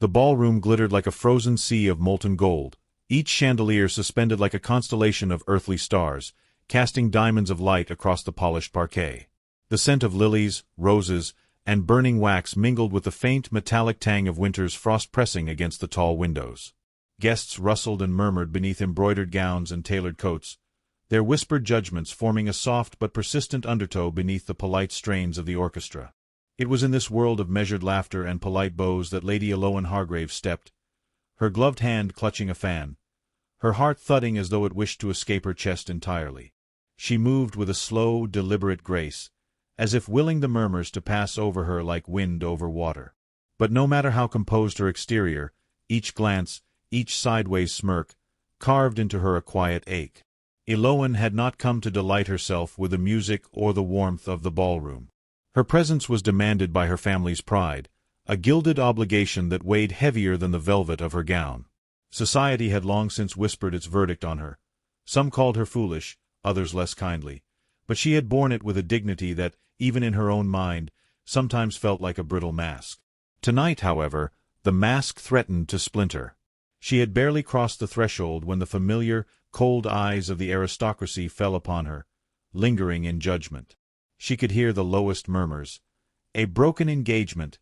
The ballroom glittered like a frozen sea of molten gold, each chandelier suspended like a constellation of earthly stars, casting diamonds of light across the polished parquet. The scent of lilies, roses, and burning wax mingled with the faint metallic tang of winter's frost pressing against the tall windows. Guests rustled and murmured beneath embroidered gowns and tailored coats, their whispered judgments forming a soft but persistent undertow beneath the polite strains of the orchestra. It was in this world of measured laughter and polite bows that Lady Eloan Hargrave stepped, her gloved hand clutching a fan, her heart thudding as though it wished to escape her chest entirely. She moved with a slow, deliberate grace, as if willing the murmurs to pass over her like wind over water. But no matter how composed her exterior, each glance, each sideways smirk, carved into her a quiet ache. Eloan had not come to delight herself with the music or the warmth of the ballroom. Her presence was demanded by her family's pride, a gilded obligation that weighed heavier than the velvet of her gown. Society had long since whispered its verdict on her. Some called her foolish, others less kindly, but she had borne it with a dignity that, even in her own mind, sometimes felt like a brittle mask. Tonight, however, the mask threatened to splinter. She had barely crossed the threshold when the familiar, cold eyes of the aristocracy fell upon her, lingering in judgment. She could hear the lowest murmurs. A broken engagement.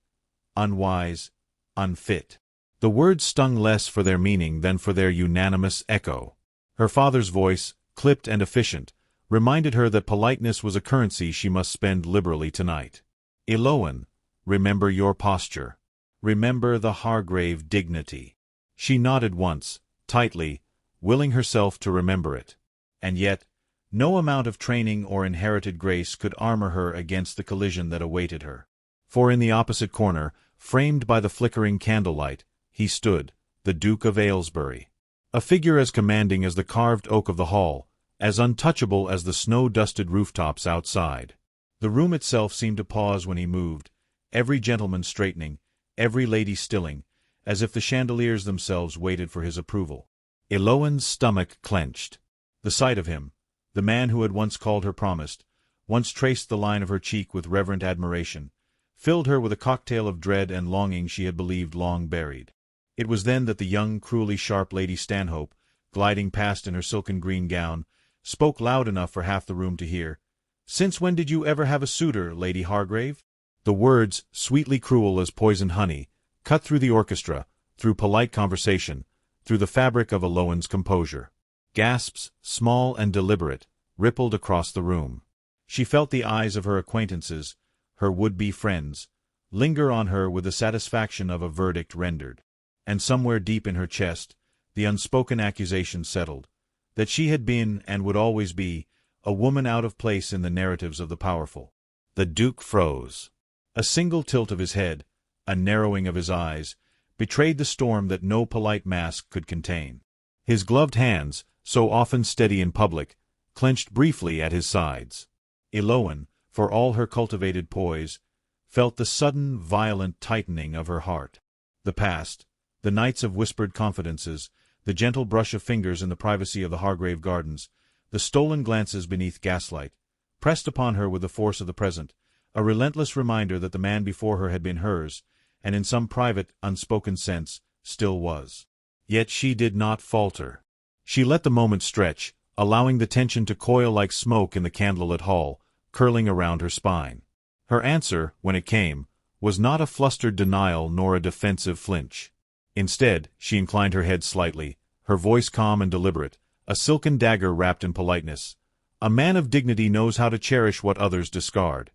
Unwise. Unfit. The words stung less for their meaning than for their unanimous echo. Her father's voice, clipped and efficient, reminded her that politeness was a currency she must spend liberally tonight. Eloan, remember your posture. Remember the Hargrave dignity. She nodded once, tightly, willing herself to remember it. And yet, no amount of training or inherited grace could armor her against the collision that awaited her. For in the opposite corner, framed by the flickering candlelight, he stood, the Duke of Aylesbury. A figure as commanding as the carved oak of the hall, as untouchable as the snow-dusted rooftops outside. The room itself seemed to pause when he moved, every gentleman straightening, every lady stilling, as if the chandeliers themselves waited for his approval. Eloan's stomach clenched. The sight of him, the man who had once called her promised, once traced the line of her cheek with reverent admiration, filled her with a cocktail of dread and longing she had believed long buried. It was then that the young, cruelly sharp Lady Stanhope, gliding past in her silken green gown, spoke loud enough for half the room to hear. "Since when did you ever have a suitor, Lady Hargrave?" The words, sweetly cruel as poisoned honey, cut through the orchestra, through polite conversation, through the fabric of Eloan's composure. Gasps, small and deliberate, rippled across the room. She felt the eyes of her acquaintances, her would-be friends, linger on her with the satisfaction of a verdict rendered. And somewhere deep in her chest, the unspoken accusation settled, that she had been, and would always be, a woman out of place in the narratives of the powerful. The Duke froze. A single tilt of his head, a narrowing of his eyes, betrayed the storm that no polite mask could contain. His gloved hands, so often steady in public, clenched briefly at his sides. Eloan, for all her cultivated poise, felt the sudden, violent tightening of her heart. The past, the nights of whispered confidences, the gentle brush of fingers in the privacy of the Hargrave gardens, the stolen glances beneath gaslight, pressed upon her with the force of the present, a relentless reminder that the man before her had been hers, and in some private, unspoken sense, still was. Yet she did not falter. She let the moment stretch, allowing the tension to coil like smoke in the candlelit hall, curling around her spine. Her answer, when it came, was not a flustered denial nor a defensive flinch. Instead, she inclined her head slightly, her voice calm and deliberate, a silken dagger wrapped in politeness. A man of dignity knows how to cherish what others discard.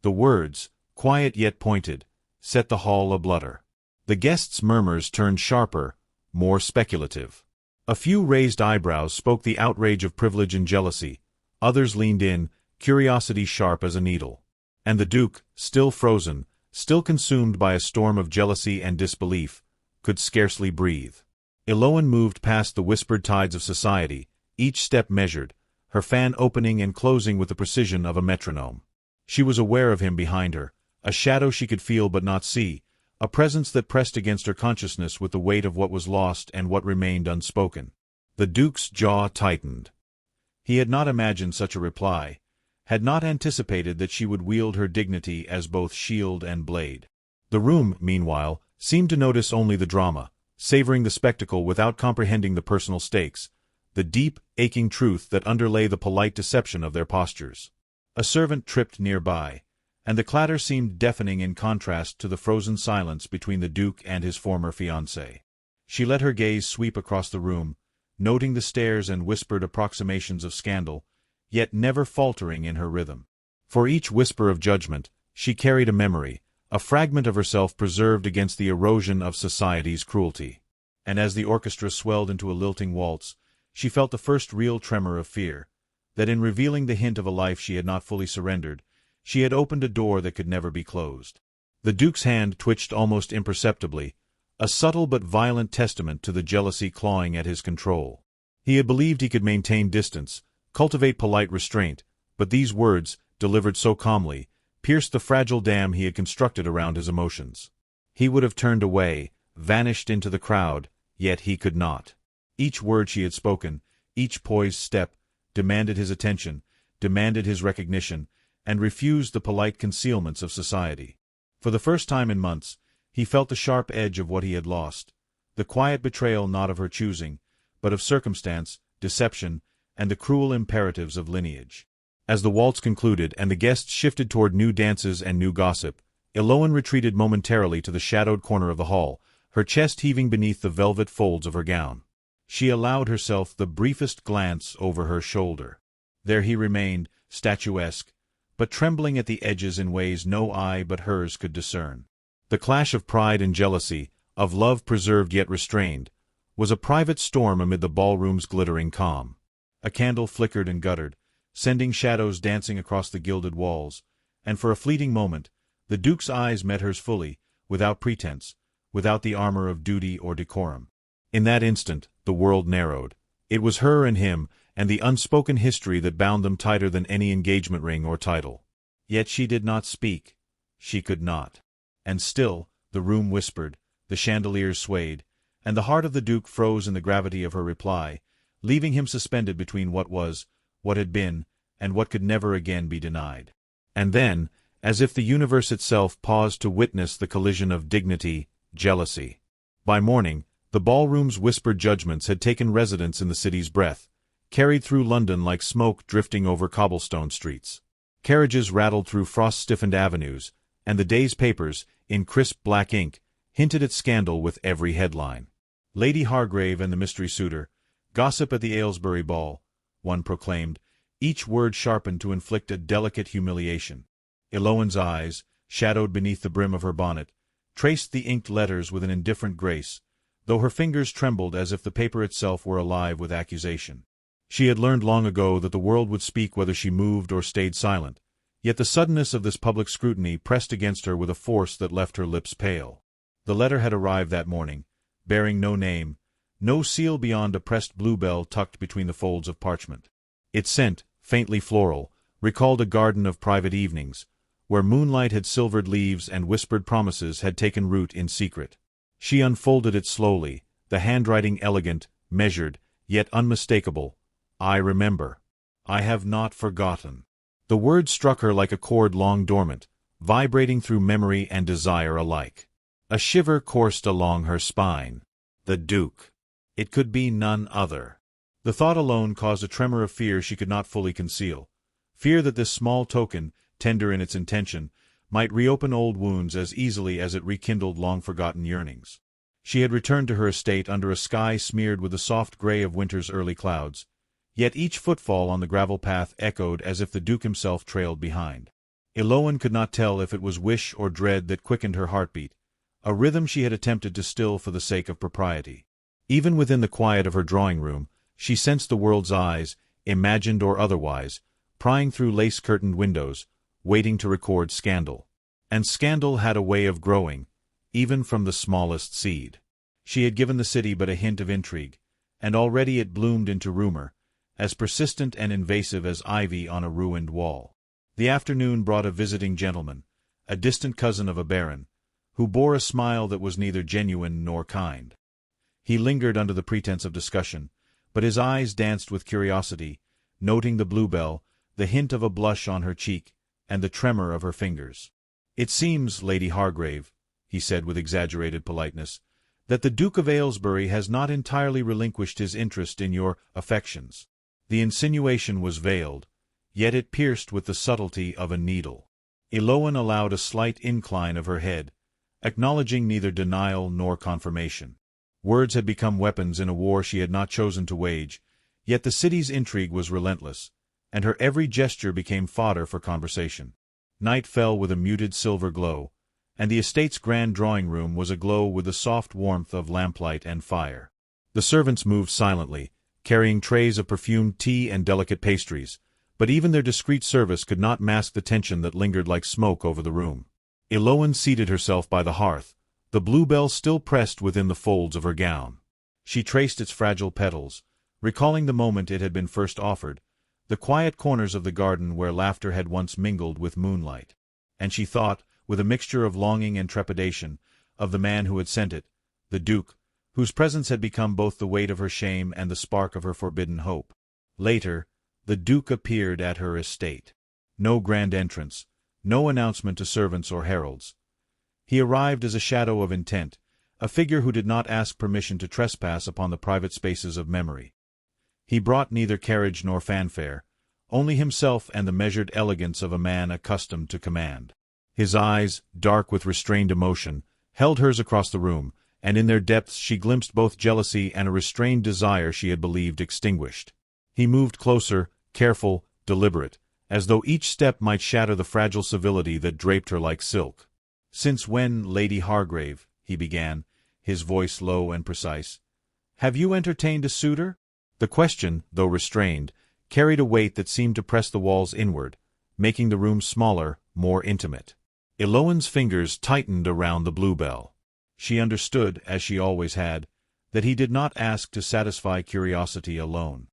The words, quiet yet pointed, set the hall ablutter. The guests' murmurs turned sharper, more speculative. A few raised eyebrows spoke the outrage of privilege and jealousy, others leaned in, curiosity sharp as a needle. And the Duke, still frozen, still consumed by a storm of jealousy and disbelief, could scarcely breathe. Eloan moved past the whispered tides of society, each step measured, her fan opening and closing with the precision of a metronome. She was aware of him behind her, a shadow she could feel but not see, a presence that pressed against her consciousness with the weight of what was lost and what remained unspoken. The Duke's jaw tightened. He had not imagined such a reply, had not anticipated that she would wield her dignity as both shield and blade. The room, meanwhile, seemed to notice only the drama, savoring the spectacle without comprehending the personal stakes, the deep, aching truth that underlay the polite deception of their postures. A servant tripped nearby, and the clatter seemed deafening in contrast to the frozen silence between the Duke and his former fiancée. She let her gaze sweep across the room, noting the stares and whispered approximations of scandal, yet never faltering in her rhythm. For each whisper of judgment, she carried a memory, a fragment of herself preserved against the erosion of society's cruelty. And as the orchestra swelled into a lilting waltz, she felt the first real tremor of fear, that in revealing the hint of a life she had not fully surrendered, she had opened a door that could never be closed. The Duke's hand twitched almost imperceptibly, a subtle but violent testament to the jealousy clawing at his control. He had believed he could maintain distance, cultivate polite restraint, but these words, delivered so calmly, pierced the fragile dam he had constructed around his emotions. He would have turned away, vanished into the crowd, yet he could not. Each word she had spoken, each poised step, demanded his attention, demanded his recognition, and refused the polite concealments of society. For the first time in months, he felt the sharp edge of what he had lost, the quiet betrayal not of her choosing, but of circumstance, deception, and the cruel imperatives of lineage. As the waltz concluded and the guests shifted toward new dances and new gossip, Eloan retreated momentarily to the shadowed corner of the hall, her chest heaving beneath the velvet folds of her gown. She allowed herself the briefest glance over her shoulder. There he remained, statuesque, but trembling at the edges in ways no eye but hers could discern. The clash of pride and jealousy, of love preserved yet restrained, was a private storm amid the ballroom's glittering calm. A candle flickered and guttered, sending shadows dancing across the gilded walls, and for a fleeting moment, the Duke's eyes met hers fully, without pretense, without the armor of duty or decorum. In that instant, the world narrowed. It was her and him, and the unspoken history that bound them tighter than any engagement ring or title. Yet she did not speak. She could not. And still, the room whispered, the chandeliers swayed, and the heart of the Duke froze in the gravity of her reply, leaving him suspended between what was, what had been, and what could never again be denied. And then, as if the universe itself paused to witness the collision of dignity, jealousy. By morning, the ballroom's whispered judgments had taken residence in the city's breath, carried through London like smoke drifting over cobblestone streets. Carriages rattled through frost-stiffened avenues, and the day's papers, in crisp black ink, hinted at scandal with every headline. Lady Hargrave and the mystery suitor, gossip at the Aylesbury ball, one proclaimed, each word sharpened to inflict a delicate humiliation. Eloan's eyes, shadowed beneath the brim of her bonnet, traced the inked letters with an indifferent grace, though her fingers trembled as if the paper itself were alive with accusation. She had learned long ago that the world would speak whether she moved or stayed silent, yet the suddenness of this public scrutiny pressed against her with a force that left her lips pale. The letter had arrived that morning, bearing no name, no seal beyond a pressed bluebell tucked between the folds of parchment. Its scent, faintly floral, recalled a garden of private evenings, where moonlight had silvered leaves and whispered promises had taken root in secret. She unfolded it slowly, the handwriting elegant, measured, yet unmistakable. I remember. I have not forgotten. The words struck her like a chord long dormant, vibrating through memory and desire alike. A shiver coursed along her spine. The Duke. It could be none other. The thought alone caused a tremor of fear she could not fully conceal. Fear that this small token, tender in its intention, might reopen old wounds as easily as it rekindled long-forgotten yearnings. She had returned to her estate under a sky smeared with the soft gray of winter's early clouds, yet each footfall on the gravel path echoed as if the Duke himself trailed behind. Eloan could not tell if it was wish or dread that quickened her heartbeat, a rhythm she had attempted to still for the sake of propriety. Even within the quiet of her drawing-room, she sensed the world's eyes, imagined or otherwise, prying through lace-curtained windows, waiting to record scandal. And scandal had a way of growing, even from the smallest seed. She had given the city but a hint of intrigue, and already it bloomed into rumor, as persistent and invasive as ivy on a ruined wall. The afternoon brought a visiting gentleman, a distant cousin of a baron, who bore a smile that was neither genuine nor kind. He lingered under the pretense of discussion, but his eyes danced with curiosity, noting the bluebell, the hint of a blush on her cheek, and the tremor of her fingers. "It seems, Lady Hargrave," he said with exaggerated politeness, "that the Duke of Aylesbury has not entirely relinquished his interest in your affections." The insinuation was veiled, yet it pierced with the subtlety of a needle. Eloan allowed a slight incline of her head, acknowledging neither denial nor confirmation. Words had become weapons in a war she had not chosen to wage, yet the city's intrigue was relentless, and her every gesture became fodder for conversation. Night fell with a muted silver glow, and the estate's grand drawing-room was aglow with the soft warmth of lamplight and fire. The servants moved silently, carrying trays of perfumed tea and delicate pastries, but even their discreet service could not mask the tension that lingered like smoke over the room. Eloan seated herself by the hearth, the bluebell still pressed within the folds of her gown. She traced its fragile petals, recalling the moment it had been first offered, the quiet corners of the garden where laughter had once mingled with moonlight. And she thought, with a mixture of longing and trepidation, of the man who had sent it, the Duke, whose presence had become both the weight of her shame and the spark of her forbidden hope. Later, the Duke appeared at her estate. No grand entrance, no announcement to servants or heralds. He arrived as a shadow of intent, a figure who did not ask permission to trespass upon the private spaces of memory. He brought neither carriage nor fanfare, only himself and the measured elegance of a man accustomed to command. His eyes, dark with restrained emotion, held hers across the room, and in their depths she glimpsed both jealousy and a restrained desire she had believed extinguished. He moved closer, careful, deliberate, as though each step might shatter the fragile civility that draped her like silk. "Since when, Lady Hargrave," he began, his voice low and precise, "have you entertained a suitor?" The question, though restrained, carried a weight that seemed to press the walls inward, making the room smaller, more intimate. Eloan's fingers tightened around the bluebell. She understood, as she always had, that he did not ask to satisfy curiosity alone.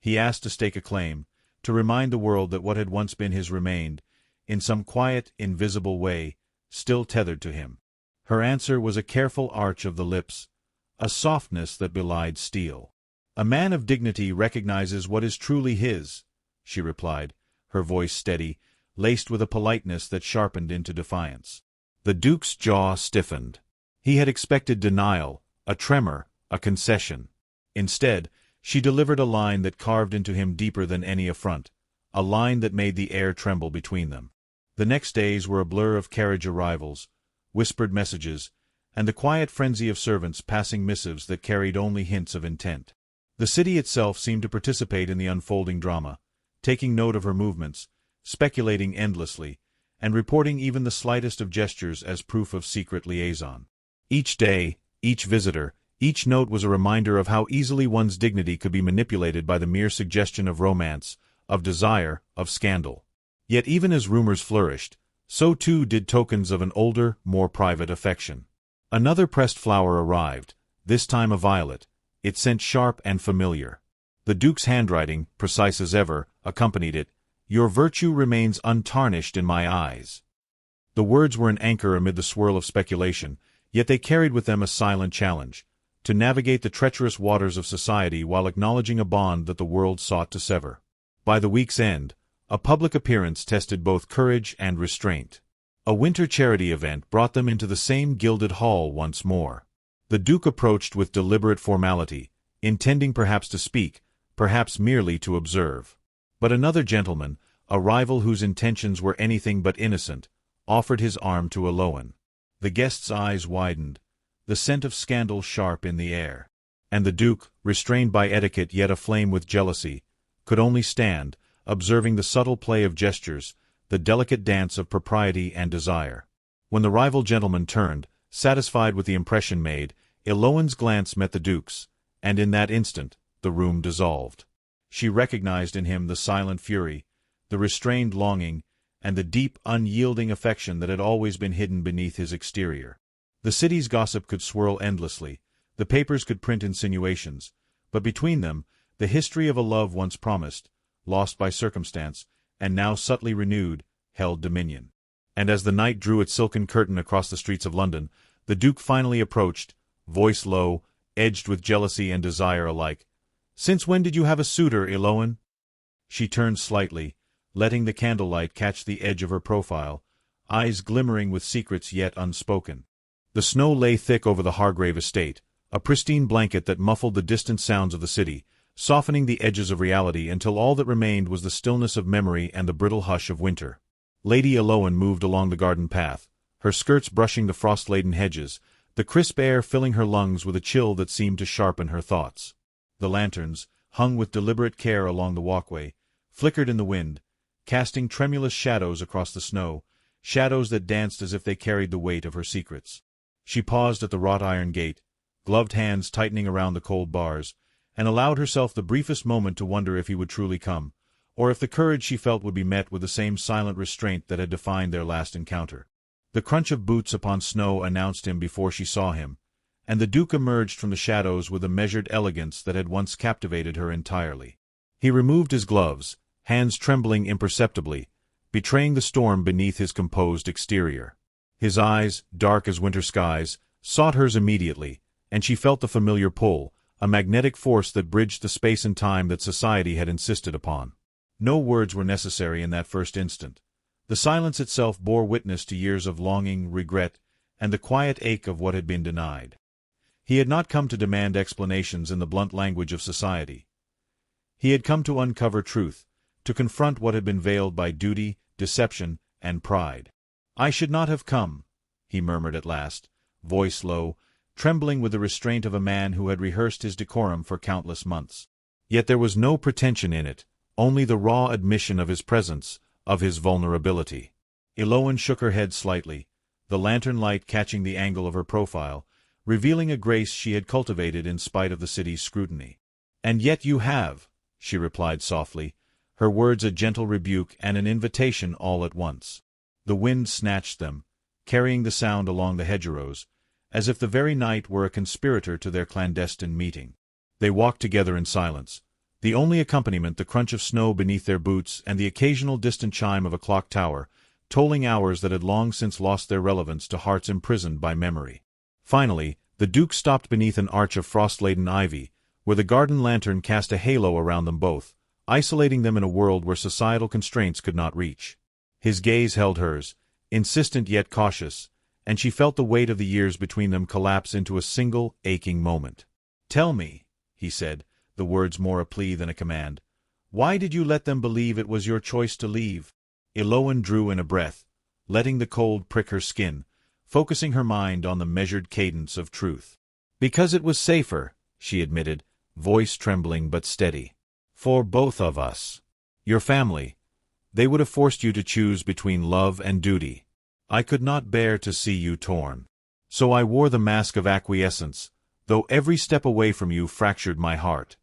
He asked to stake a claim, to remind the world that what had once been his remained, in some quiet, invisible way, still tethered to him. Her answer was a careful arch of the lips, a softness that belied steel. "A man of dignity recognizes what is truly his," she replied, her voice steady, laced with a politeness that sharpened into defiance. The Duke's jaw stiffened. He had expected denial, a tremor, a concession. Instead, she delivered a line that carved into him deeper than any affront, a line that made the air tremble between them. The next days were a blur of carriage arrivals, whispered messages, and the quiet frenzy of servants passing missives that carried only hints of intent. The city itself seemed to participate in the unfolding drama, taking note of her movements, speculating endlessly, and reporting even the slightest of gestures as proof of secret liaison. Each day, each visitor, each note was a reminder of how easily one's dignity could be manipulated by the mere suggestion of romance, of desire, of scandal. Yet even as rumors flourished, so too did tokens of an older, more private affection. Another pressed flower arrived, this time a violet, its scent sharp and familiar. The Duke's handwriting, precise as ever, accompanied it, "Your virtue remains untarnished in my eyes." The words were an anchor amid the swirl of speculation, yet they carried with them a silent challenge, to navigate the treacherous waters of society while acknowledging a bond that the world sought to sever. By the week's end, a public appearance tested both courage and restraint. A winter charity event brought them into the same gilded hall once more. The Duke approached with deliberate formality, intending perhaps to speak, perhaps merely to observe. But another gentleman, a rival whose intentions were anything but innocent, offered his arm to Eloan. The guest's eyes widened, the scent of scandal sharp in the air. And the Duke, restrained by etiquette yet aflame with jealousy, could only stand, observing the subtle play of gestures, the delicate dance of propriety and desire. When the rival gentleman turned, satisfied with the impression made, Eloan's glance met the Duke's, and in that instant, the room dissolved. She recognized in him the silent fury, the restrained longing, and the deep, unyielding affection that had always been hidden beneath his exterior. The city's gossip could swirl endlessly, the papers could print insinuations, but between them, the history of a love once promised, lost by circumstance, and now subtly renewed, held dominion. And as the night drew its silken curtain across the streets of London, the Duke finally approached, voice low, edged with jealousy and desire alike. "Since when did you have a suitor, Eloan?" She turned slightly, letting the candlelight catch the edge of her profile, eyes glimmering with secrets yet unspoken. The snow lay thick over the Hargrave estate, a pristine blanket that muffled the distant sounds of the city, softening the edges of reality until all that remained was the stillness of memory and the brittle hush of winter. Lady Eloan moved along the garden path, her skirts brushing the frost-laden hedges, the crisp air filling her lungs with a chill that seemed to sharpen her thoughts. The lanterns, hung with deliberate care along the walkway, flickered in the wind, casting tremulous shadows across the snow, shadows that danced as if they carried the weight of her secrets. She paused at the wrought-iron gate, gloved hands tightening around the cold bars, and allowed herself the briefest moment to wonder if he would truly come, or if the courage she felt would be met with the same silent restraint that had defined their last encounter. The crunch of boots upon snow announced him before she saw him, and the Duke emerged from the shadows with a measured elegance that had once captivated her entirely. He removed his gloves, hands trembling imperceptibly, betraying the storm beneath his composed exterior. His eyes, dark as winter skies, sought hers immediately, and she felt the familiar pull, a magnetic force that bridged the space and time that society had insisted upon. No words were necessary in that first instant. The silence itself bore witness to years of longing, regret, and the quiet ache of what had been denied. He had not come to demand explanations in the blunt language of society. He had come to uncover truth, to confront what had been veiled by duty, deception, and pride. "I should not have come," he murmured at last, voice low, trembling with the restraint of a man who had rehearsed his decorum for countless months. Yet there was no pretension in it, only the raw admission of his presence, of his vulnerability. Eloan shook her head slightly, the lantern light catching the angle of her profile, revealing a grace she had cultivated in spite of the city's scrutiny. "And yet you have," she replied softly, her words a gentle rebuke and an invitation all at once. The wind snatched them, carrying the sound along the hedgerows, as if the very night were a conspirator to their clandestine meeting. They walked together in silence, the only accompaniment the crunch of snow beneath their boots and the occasional distant chime of a clock tower, tolling hours that had long since lost their relevance to hearts imprisoned by memory. Finally, the Duke stopped beneath an arch of frost-laden ivy, where the garden lantern cast a halo around them both, isolating them in a world where societal constraints could not reach. His gaze held hers, insistent yet cautious, and she felt the weight of the years between them collapse into a single, aching moment. "Tell me," he said, the words more a plea than a command, "why did you let them believe it was your choice to leave?" Eloan drew in a breath, letting the cold prick her skin, focusing her mind on the measured cadence of truth. "Because it was safer," she admitted, voice trembling but steady. "For both of us. Your family. They would have forced you to choose between love and duty. I could not bear to see you torn. So I wore the mask of acquiescence, though every step away from you fractured my heart."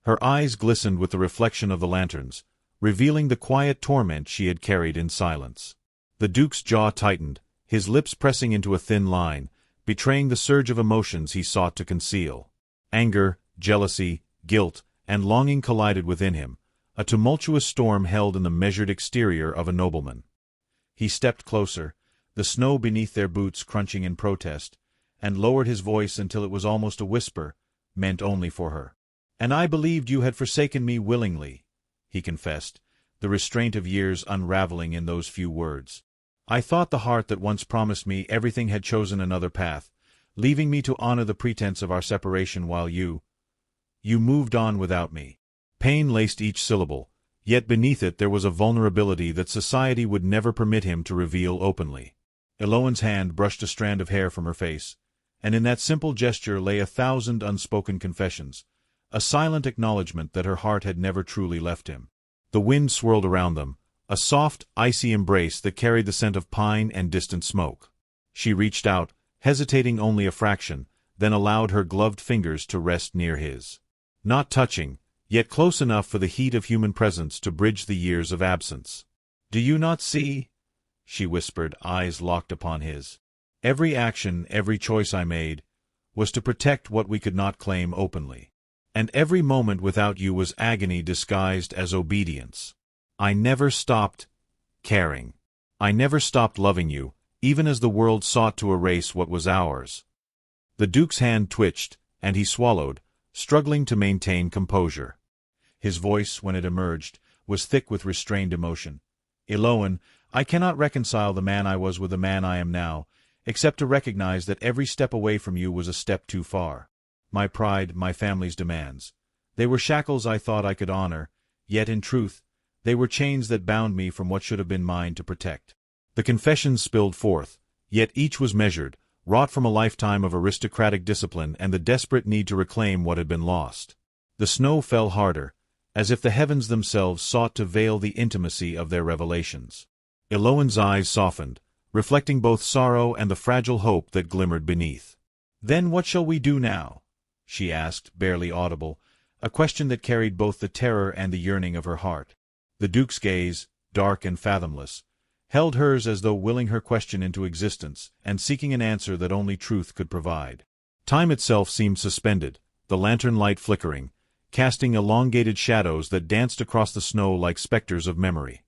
Her eyes glistened with the reflection of the lanterns, revealing the quiet torment she had carried in silence. The Duke's jaw tightened, his lips pressing into a thin line, betraying the surge of emotions he sought to conceal. Anger, jealousy, guilt, and longing collided within him, a tumultuous storm held in the measured exterior of a nobleman. He stepped closer, the snow beneath their boots crunching in protest, and lowered his voice until it was almost a whisper, meant only for her. "And I believed you had forsaken me willingly," he confessed, the restraint of years unraveling in those few words. "I thought the heart that once promised me everything had chosen another path, leaving me to honor the pretense of our separation while you moved on without me." Pain laced each syllable, yet beneath it there was a vulnerability that society would never permit him to reveal openly. Eloan's hand brushed a strand of hair from her face, and in that simple gesture lay 1,000 unspoken confessions, a silent acknowledgment that her heart had never truly left him. The wind swirled around them, a soft, icy embrace that carried the scent of pine and distant smoke. She reached out, hesitating only a fraction, then allowed her gloved fingers to rest near his. Not touching, yet close enough for the heat of human presence to bridge the years of absence. "Do you not see?" she whispered, eyes locked upon his. "Every action, every choice I made, was to protect what we could not claim openly. And every moment without you was agony disguised as obedience. I never stopped caring. I never stopped loving you, even as the world sought to erase what was ours." The Duke's hand twitched, and he swallowed, struggling to maintain composure. His voice, when it emerged, was thick with restrained emotion. "Eloan, I cannot reconcile the man I was with the man I am now, except to recognize that every step away from you was a step too far. My pride, my family's demands. They were shackles I thought I could honor, yet in truth, they were chains that bound me from what should have been mine to protect. The confessions spilled forth, yet each was measured, wrought from a lifetime of aristocratic discipline and the desperate need to reclaim what had been lost. The snow fell harder, as if the heavens themselves sought to veil the intimacy of their revelations. Eloan's eyes softened, reflecting both sorrow and the fragile hope that glimmered beneath. "Then what shall we do now?" she asked, barely audible, a question that carried both the terror and the yearning of her heart. The Duke's gaze, dark and fathomless, held hers as though willing her question into existence and seeking an answer that only truth could provide. Time itself seemed suspended, the lantern light flickering, casting elongated shadows that danced across the snow like specters of memory.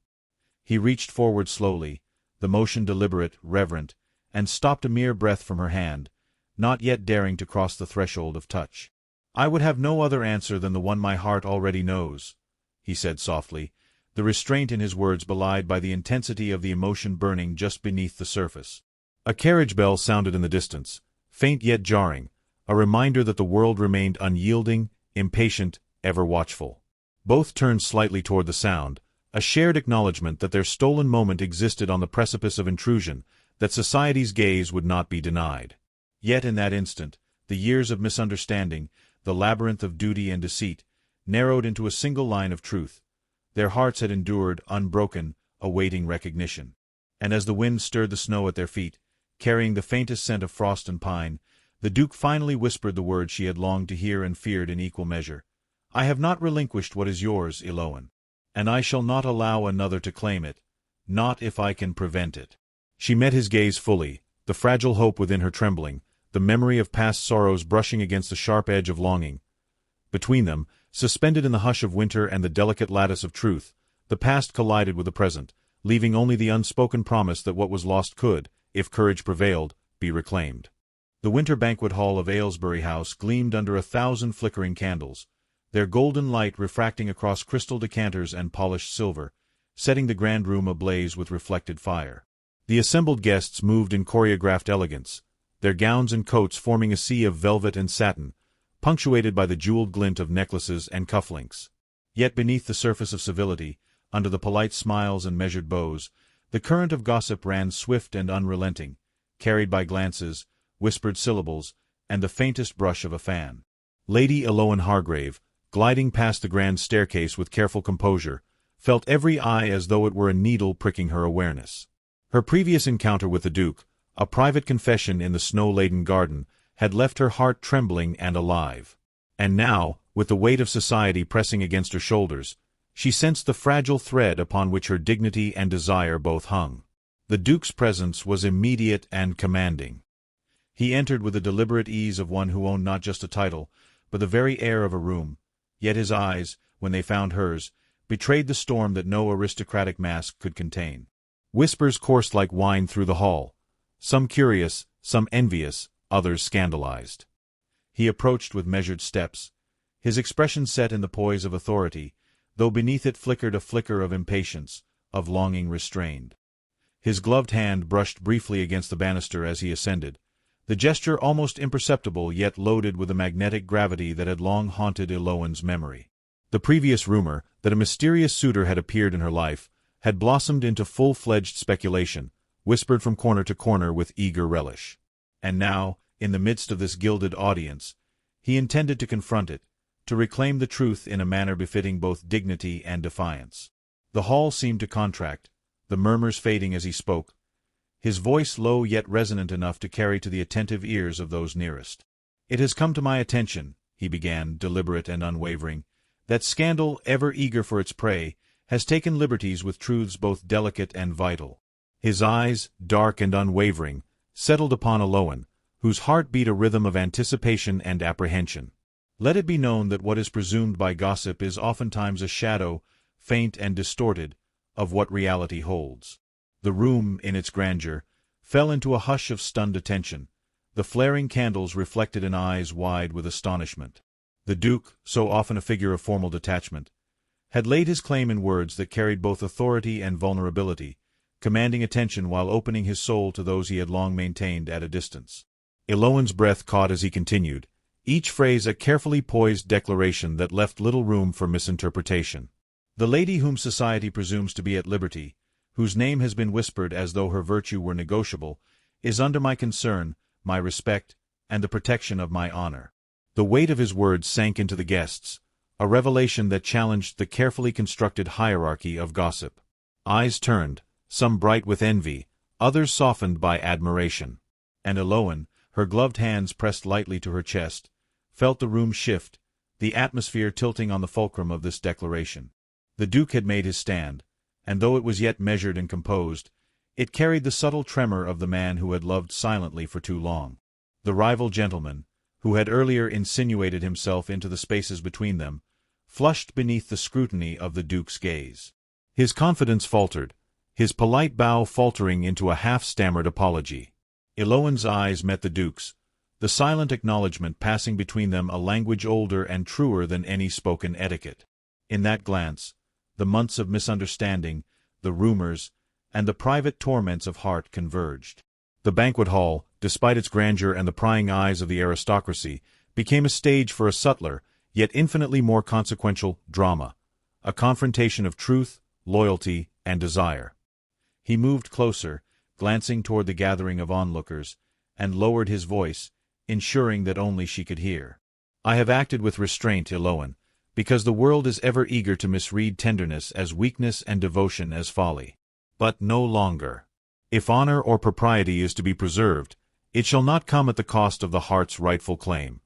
He reached forward slowly, the motion deliberate, reverent, and stopped a mere breath from her hand, not yet daring to cross the threshold of touch. "I would have no other answer than the one my heart already knows," he said softly, the restraint in his words belied by the intensity of the emotion burning just beneath the surface. A carriage bell sounded in the distance, faint yet jarring, a reminder that the world remained unyielding, impatient, ever watchful. Both turned slightly toward the sound, a shared acknowledgment that their stolen moment existed on the precipice of intrusion, that society's gaze would not be denied. Yet in that instant, the years of misunderstanding, the labyrinth of duty and deceit, narrowed into a single line of truth. Their hearts had endured, unbroken, awaiting recognition. And as the wind stirred the snow at their feet, carrying the faintest scent of frost and pine, the Duke finally whispered the words she had longed to hear and feared in equal measure. "I have not relinquished what is yours, Eloan. And I shall not allow another to claim it, not if I can prevent it." She met his gaze fully, the fragile hope within her trembling, the memory of past sorrows brushing against the sharp edge of longing. Between them, suspended in the hush of winter and the delicate lattice of truth, the past collided with the present, leaving only the unspoken promise that what was lost could, if courage prevailed, be reclaimed. The winter banquet hall of Aylesbury House gleamed under 1,000 flickering candles, their golden light refracting across crystal decanters and polished silver, setting the grand room ablaze with reflected fire. The assembled guests moved in choreographed elegance, their gowns and coats forming a sea of velvet and satin, punctuated by the jeweled glint of necklaces and cufflinks. Yet beneath the surface of civility, under the polite smiles and measured bows, the current of gossip ran swift and unrelenting, carried by glances, whispered syllables, and the faintest brush of a fan. Lady Eloan Hargrave, gliding past the grand staircase with careful composure, felt every eye as though it were a needle pricking her awareness. Her previous encounter with the Duke, a private confession in the snow-laden garden, had left her heart trembling and alive. And now, with the weight of society pressing against her shoulders, she sensed the fragile thread upon which her dignity and desire both hung. The Duke's presence was immediate and commanding. He entered with the deliberate ease of one who owned not just a title, but the very air of a room, yet his eyes, when they found hers, betrayed the storm that no aristocratic mask could contain. Whispers coursed like wine through the hall, some curious, some envious, others scandalized. He approached with measured steps, his expression set in the poise of authority, though beneath it flickered a flicker of impatience, of longing restrained. His gloved hand brushed briefly against the banister as he ascended, the gesture almost imperceptible yet loaded with a magnetic gravity that had long haunted Eloan's memory. The previous rumor, that a mysterious suitor had appeared in her life, had blossomed into full-fledged speculation, whispered from corner to corner with eager relish. And now, in the midst of this gilded audience, he intended to confront it, to reclaim the truth in a manner befitting both dignity and defiance. The hall seemed to contract, the murmurs fading as he spoke, his voice low yet resonant enough to carry to the attentive ears of those nearest. "It has come to my attention," he began, deliberate and unwavering, "that scandal, ever eager for its prey, has taken liberties with truths both delicate and vital." His eyes, dark and unwavering, settled upon Eloan, whose heart beat a rhythm of anticipation and apprehension. Let it be known that what is presumed by gossip is oftentimes a shadow, faint and distorted, of what reality holds. The room, in its grandeur, fell into a hush of stunned attention. The flaring candles reflected in eyes wide with astonishment. The Duke, so often a figure of formal detachment, had laid his claim in words that carried both authority and vulnerability, commanding attention while opening his soul to those he had long maintained at a distance. Eloan's breath caught as he continued, each phrase a carefully poised declaration that left little room for misinterpretation. The lady whom society presumes to be at liberty, whose name has been whispered as though her virtue were negotiable, is under my concern, my respect, and the protection of my honor. The weight of his words sank into the guests, a revelation that challenged the carefully constructed hierarchy of gossip. Eyes turned, some bright with envy, others softened by admiration. And Eloan, her gloved hands pressed lightly to her chest, felt the room shift, the atmosphere tilting on the fulcrum of this declaration. The Duke had made his stand, and though it was yet measured and composed, it carried the subtle tremor of the man who had loved silently for too long. The rival gentleman, who had earlier insinuated himself into the spaces between them, flushed beneath the scrutiny of the Duke's gaze. His confidence faltered, his polite bow faltering into a half-stammered apology. Eloan's eyes met the Duke's, the silent acknowledgment passing between them a language older and truer than any spoken etiquette. In that glance, the months of misunderstanding, the rumors, and the private torments of heart converged. The banquet hall, despite its grandeur and the prying eyes of the aristocracy, became a stage for a subtler, yet infinitely more consequential, drama, a confrontation of truth, loyalty, and desire. He moved closer, glancing toward the gathering of onlookers, and lowered his voice, ensuring that only she could hear. I have acted with restraint, Eloan, because the world is ever eager to misread tenderness as weakness and devotion as folly. But no longer. If honor or propriety is to be preserved, it shall not come at the cost of the heart's rightful claim.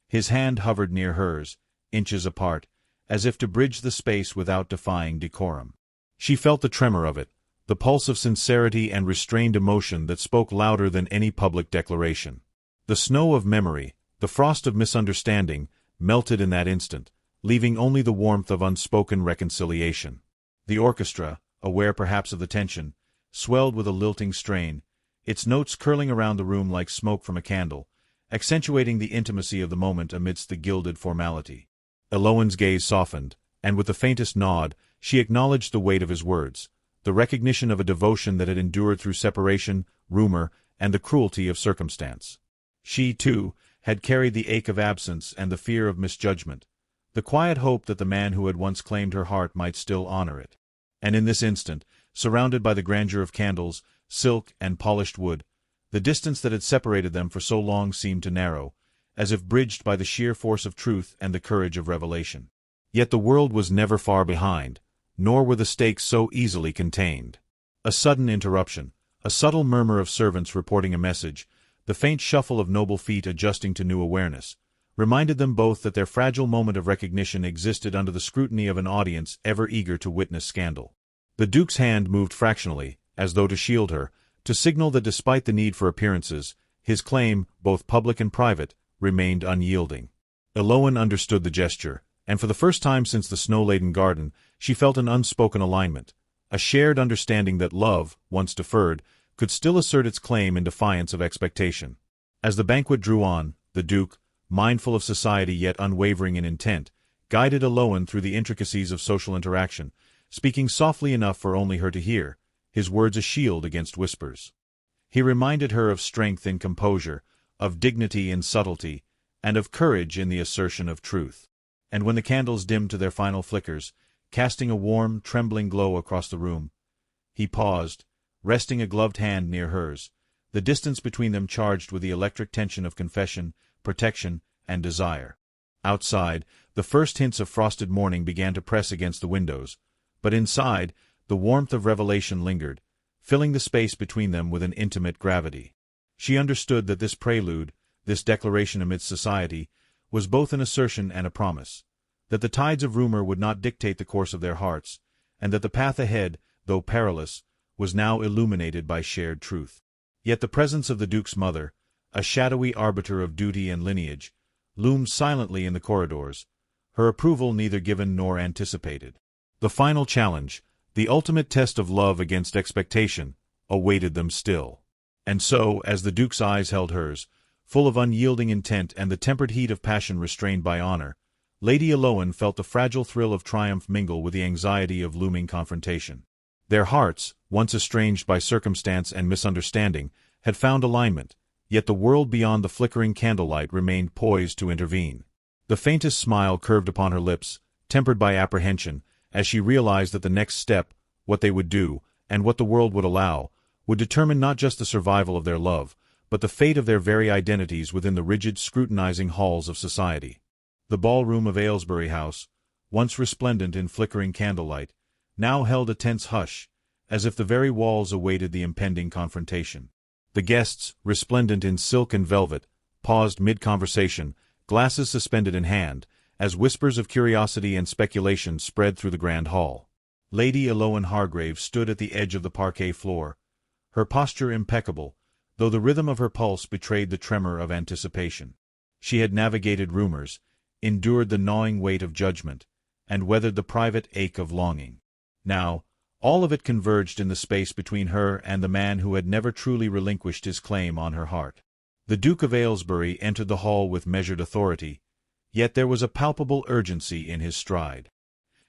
His hand hovered near hers, inches apart, as if to bridge the space without defying decorum. She felt the tremor of it, the pulse of sincerity and restrained emotion that spoke louder than any public declaration. The snow of memory, the frost of misunderstanding, melted in that instant, leaving only the warmth of unspoken reconciliation. The orchestra, aware perhaps of the tension, swelled with a lilting strain, its notes curling around the room like smoke from a candle, accentuating the intimacy of the moment amidst the gilded formality. Eloan's gaze softened, and with the faintest nod, she acknowledged the weight of his words, the recognition of a devotion that had endured through separation, rumor, and the cruelty of circumstance. She, too, had carried the ache of absence and the fear of misjudgment, the quiet hope that the man who had once claimed her heart might still honor it. And in this instant, surrounded by the grandeur of candles, silk, and polished wood, the distance that had separated them for so long seemed to narrow, as if bridged by the sheer force of truth and the courage of revelation. Yet the world was never far behind, nor were the stakes so easily contained. A sudden interruption, a subtle murmur of servants reporting a message, the faint shuffle of noble feet adjusting to new awareness, reminded them both that their fragile moment of recognition existed under the scrutiny of an audience ever eager to witness scandal. The Duke's hand moved fractionally, as though to shield her, to signal that despite the need for appearances, his claim, both public and private, remained unyielding. Eloan understood the gesture, and for the first time since the snow-laden garden, she felt an unspoken alignment, a shared understanding that love, once deferred, could still assert its claim in defiance of expectation. As the banquet drew on, the Duke, mindful of society yet unwavering in intent, guided Eloan through the intricacies of social interaction, speaking softly enough for only her to hear, his words a shield against whispers. He reminded her of strength in composure, of dignity in subtlety, and of courage in the assertion of truth. And when the candles dimmed to their final flickers, casting a warm, trembling glow across the room, he paused, resting a gloved hand near hers, the distance between them charged with the electric tension of confession, protection, and desire. Outside, the first hints of frosted morning began to press against the windows, but inside, the warmth of revelation lingered, filling the space between them with an intimate gravity. She understood that this prelude, this declaration amidst society, was both an assertion and a promise, that the tides of rumor would not dictate the course of their hearts, and that the path ahead, though perilous, was now illuminated by shared truth. Yet the presence of the Duke's mother, a shadowy arbiter of duty and lineage, loomed silently in the corridors, her approval neither given nor anticipated. The final challenge, the ultimate test of love against expectation, awaited them still. And so, as the Duke's eyes held hers, full of unyielding intent and the tempered heat of passion restrained by honor, Lady Eloan felt the fragile thrill of triumph mingle with the anxiety of looming confrontation. Their hearts, once estranged by circumstance and misunderstanding, had found alignment, yet the world beyond the flickering candlelight remained poised to intervene. The faintest smile curved upon her lips, tempered by apprehension, as she realized that the next step, what they would do, and what the world would allow, would determine not just the survival of their love, but the fate of their very identities within the rigid, scrutinizing halls of society. The ballroom of Aylesbury House, once resplendent in flickering candlelight, now held a tense hush, as if the very walls awaited the impending confrontation. The guests, resplendent in silk and velvet, paused mid-conversation, glasses suspended in hand, as whispers of curiosity and speculation spread through the grand hall. Lady Eloan Hargrave stood at the edge of the parquet floor, her posture impeccable, though the rhythm of her pulse betrayed the tremor of anticipation. She had navigated rumors, endured the gnawing weight of judgment, and weathered the private ache of longing. Now, all of it converged in the space between her and the man who had never truly relinquished his claim on her heart. The Duke of Aylesbury entered the hall with measured authority, yet there was a palpable urgency in his stride.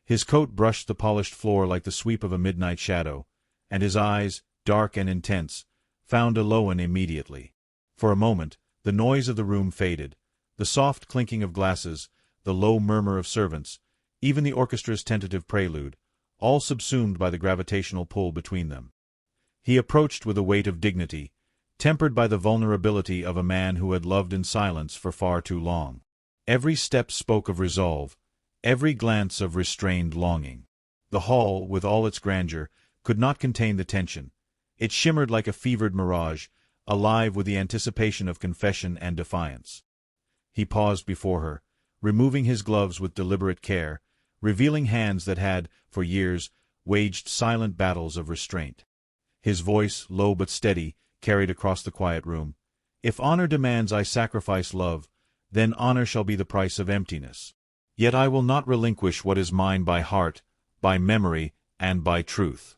His coat brushed the polished floor like the sweep of a midnight shadow, and his eyes, dark and intense, found Eloan immediately. For a moment, the noise of the room faded, the soft clinking of glasses, the low murmur of servants, even the orchestra's tentative prelude, all subsumed by the gravitational pull between them. He approached with a weight of dignity, tempered by the vulnerability of a man who had loved in silence for far too long. Every step spoke of resolve, every glance of restrained longing. The hall, with all its grandeur, could not contain the tension. It shimmered like a fevered mirage, alive with the anticipation of confession and defiance. He paused before her, removing his gloves with deliberate care, revealing hands that had, for years, waged silent battles of restraint. His voice, low but steady, carried across the quiet room. "If honor demands I sacrifice love, then honor shall be the price of emptiness. Yet I will not relinquish what is mine by heart, by memory, and by truth."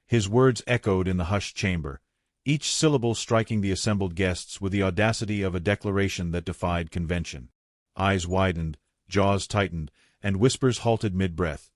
His words echoed in the hushed chamber, each syllable striking the assembled guests with the audacity of a declaration that defied convention. Eyes widened, jaws tightened, and whispers halted mid-breath.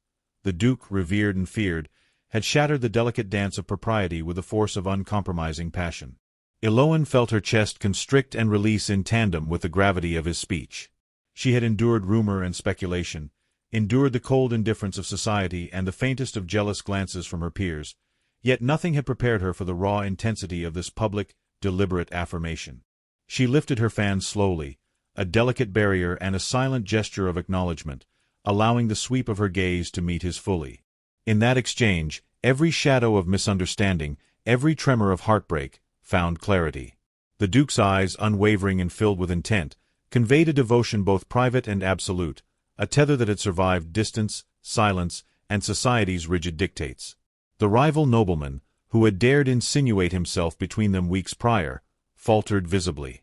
The Duke, revered and feared, had shattered the delicate dance of propriety with the force of uncompromising passion. Eloan felt her chest constrict and release in tandem with the gravity of his speech. She had endured rumor and speculation, endured the cold indifference of society and the faintest of jealous glances from her peers, yet nothing had prepared her for the raw intensity of this public, deliberate affirmation. She lifted her fan slowly, a delicate barrier and a silent gesture of acknowledgment, allowing the sweep of her gaze to meet his fully. In that exchange, every shadow of misunderstanding, every tremor of heartbreak, found clarity. The Duke's eyes, unwavering and filled with intent, conveyed a devotion both private and absolute, a tether that had survived distance, silence, and society's rigid dictates. The rival nobleman, who had dared insinuate himself between them weeks prior, faltered visibly.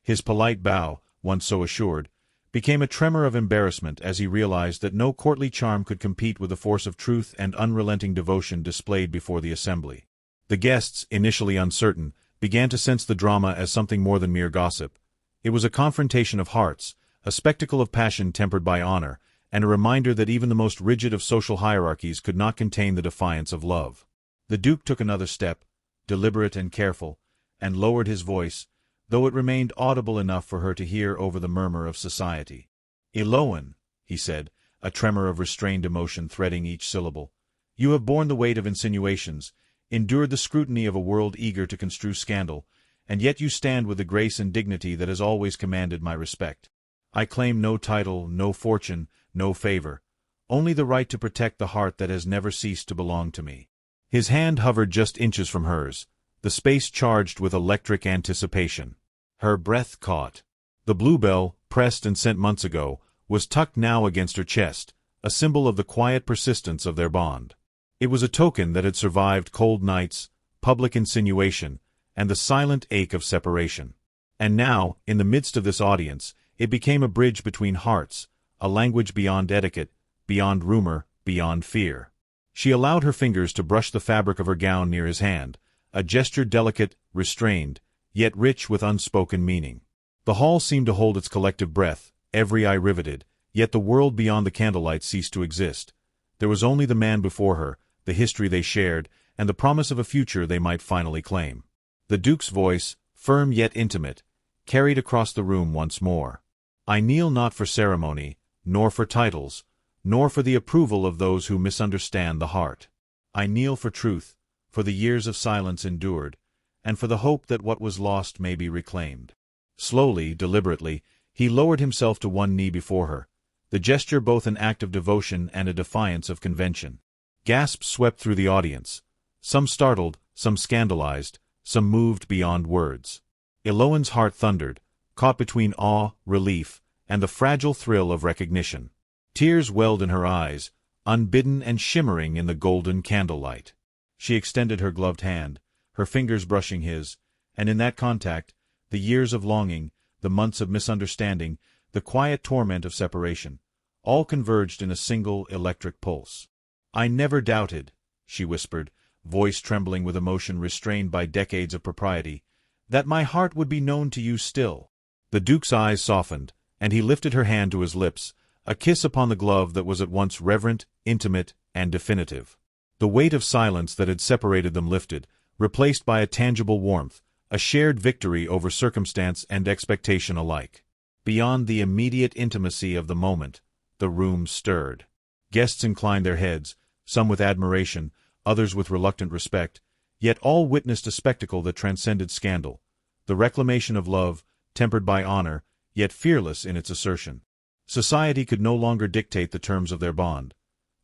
His polite bow, once so assured, became a tremor of embarrassment as he realized that no courtly charm could compete with the force of truth and unrelenting devotion displayed before the assembly. The guests, initially uncertain, began to sense the drama as something more than mere gossip. It was a confrontation of hearts, a spectacle of passion tempered by honor, and a reminder that even the most rigid of social hierarchies could not contain the defiance of love. The Duke took another step, deliberate and careful, and lowered his voice, though it remained audible enough for her to hear over the murmur of society. "Eloan," he said, a tremor of restrained emotion threading each syllable, "you have borne the weight of insinuations, endured the scrutiny of a world eager to construe scandal, and yet you stand with the grace and dignity that has always commanded my respect. I claim no title, no fortune, no favor, only the right to protect the heart that has never ceased to belong to me." His hand hovered just inches from hers, the space charged with electric anticipation. Her breath caught. The bluebell, pressed and sent months ago, was tucked now against her chest, a symbol of the quiet persistence of their bond. It was a token that had survived cold nights, public insinuation, and the silent ache of separation. And now, in the midst of this audience, it became a bridge between hearts, a language beyond etiquette, beyond rumor, beyond fear. She allowed her fingers to brush the fabric of her gown near his hand, a gesture delicate, restrained, yet rich with unspoken meaning. The hall seemed to hold its collective breath, every eye riveted, yet the world beyond the candlelight ceased to exist. There was only the man before her, the history they shared, and the promise of a future they might finally claim. The Duke's voice, firm yet intimate, carried across the room once more. I kneel not for ceremony, nor for titles, nor for the approval of those who misunderstand the heart. I kneel for truth, for the years of silence endured, and for the hope that what was lost may be reclaimed. Slowly, deliberately, he lowered himself to one knee before her, the gesture both an act of devotion and a defiance of convention. Gasps swept through the audience, some startled, some scandalized, some moved beyond words. Eloan's heart thundered, caught between awe, relief, and the fragile thrill of recognition. Tears welled in her eyes, unbidden and shimmering in the golden candlelight. She extended her gloved hand, her fingers brushing his, and in that contact, the years of longing, the months of misunderstanding, the quiet torment of separation, all converged in a single electric pulse. I never doubted, she whispered, voice trembling with emotion restrained by decades of propriety, that my heart would be known to you still. The Duke's eyes softened, and he lifted her hand to his lips, a kiss upon the glove that was at once reverent, intimate, and definitive. The weight of silence that had separated them lifted, replaced by a tangible warmth, a shared victory over circumstance and expectation alike. Beyond the immediate intimacy of the moment, the room stirred. Guests inclined their heads, some with admiration, others with reluctant respect, yet all witnessed a spectacle that transcended scandal, the reclamation of love, tempered by honor, yet fearless in its assertion. Society could no longer dictate the terms of their bond.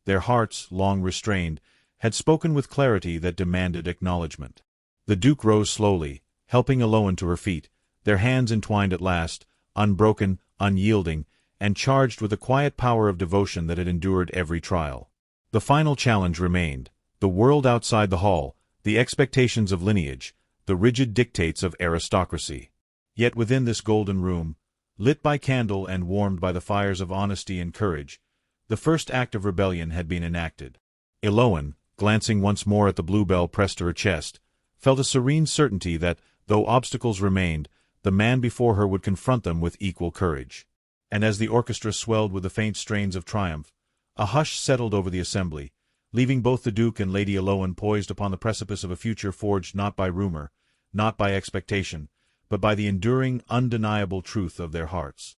Their hearts, long restrained, had spoken with clarity that demanded acknowledgment. The Duke rose slowly, helping Eloan to her feet, their hands entwined at last, unbroken, unyielding, and charged with the quiet power of devotion that had endured every trial. The final challenge remained, the world outside the hall, the expectations of lineage, the rigid dictates of aristocracy. Yet within this golden room, lit by candle and warmed by the fires of honesty and courage, the first act of rebellion had been enacted. Eloan, glancing once more at the bluebell pressed to her chest, felt a serene certainty that, though obstacles remained, the man before her would confront them with equal courage. And as the orchestra swelled with the faint strains of triumph, a hush settled over the assembly, leaving both the Duke and Lady Eloan poised upon the precipice of a future forged not by rumor, not by expectation, but by the enduring, undeniable truth of their hearts.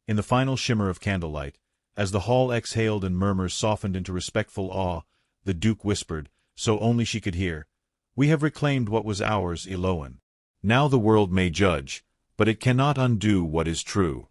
In the final shimmer of candlelight, as the hall exhaled and murmurs softened into respectful awe, the Duke whispered, so only she could hear, "We have reclaimed what was ours, Eloan. Now the world may judge, but it cannot undo what is true."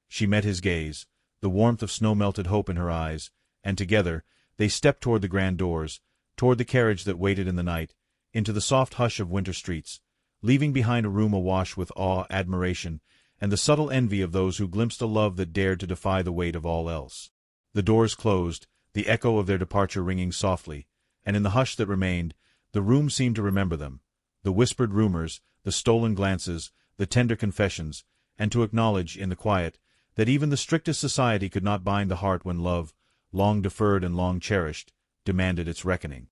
She met his gaze, the warmth of snow-melted hope in her eyes, and together they stepped toward the grand doors, toward the carriage that waited in the night, into the soft hush of winter streets, leaving behind a room awash with awe, admiration, and the subtle envy of those who glimpsed a love that dared to defy the weight of all else. The doors closed, the echo of their departure ringing softly, and in the hush that remained, the room seemed to remember them, the whispered rumors, the stolen glances, the tender confessions, and to acknowledge, in the quiet, that even the strictest society could not bind the heart when love, long deferred and long cherished, demanded its reckoning.